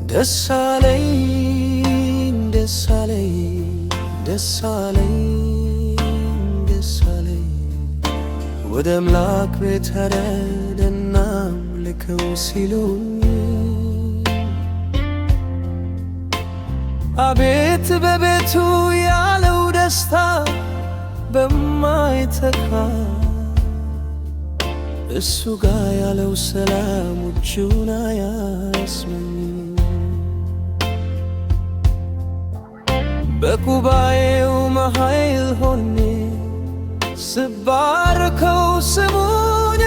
ደሳለኝ ደሳለኝ ደሳለኝ ደሳለኝ ወደ አምላክ ቤት ሄደና ልከው ሲሉኝ አቤት በቤቱ ያለው ደስታ በማይተካ እሱ ጋር ያለው ሰላም እጁን አያስመኝ በጉባኤው መሃል ሆኜ ስባርከው ስሙኝ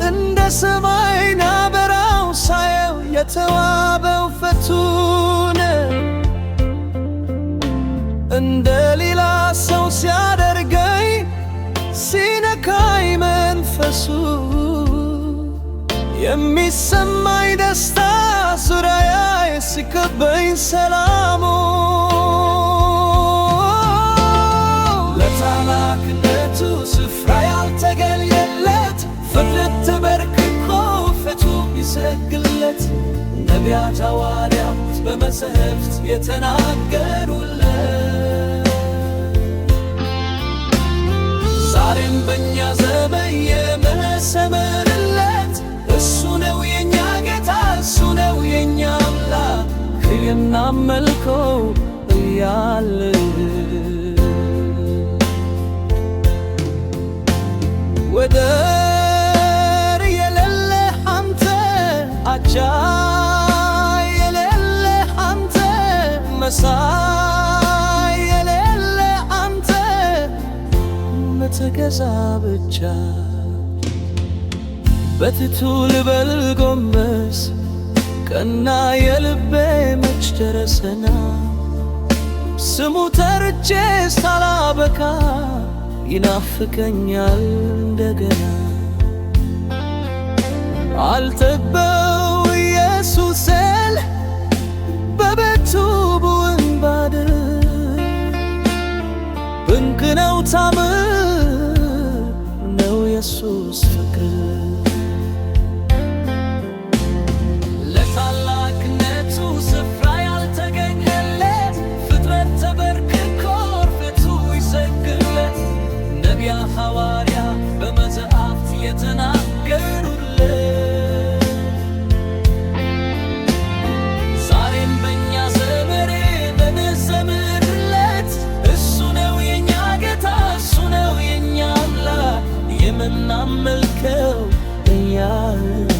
እንደ ሰማይ ናበራው ሳየው የተዋበው ፍቱን እንደ ሌላ ሰው ሲያደርገኝ ሲነካኝ መንፈሱ የሚሰማኝ ደስታ ዙሪያዬ ሲከበኝ ሰላሙ ለታላቅነቱ ስፍራ ያልተገኘለት ፍጥረት ተንበርክኮ ፊቱ ቢሰግድለት ነቢያት ሐዋርያት በመጻሕፍት የተናገሩለት ዛሬም በእኛ ዘመን የምንዘምርለት እሱ ነው የእኛ ጌታ እሱ ነው የእኛ አምላክ የምናመልከው እያልን ወደር የሌለህ አንተ አቻ የሌለህ አንተ መሳይ የሌለህ አንተ ምትገዛ ብቻ በትቱ ልበል ጎንበስ ቀና የልቤ መች ደረሰና ስሙ ተርቼ ሳላበቃ ይናፍቀኛል እንደገና አልጠግበው ኢየሱስን በቤቱ ብውል ባድር ድንቅ ነው ታምር ነው ኢየሱስ ፍቅር ለታላቅነቱ ስፍራ ያልተገኘለት ፍጥረት ተንበርክኮ ፊቱ ይሰግድለት ነቢያት ሐዋርያት በመጻሕፍት የተናገሩለት ዛሬም በእኛ ዘመን የምንዘምርለት እሱ ነው የእኛ ጌታ እሱ ነው የእኛ አምላክ የምናመልከው እያልን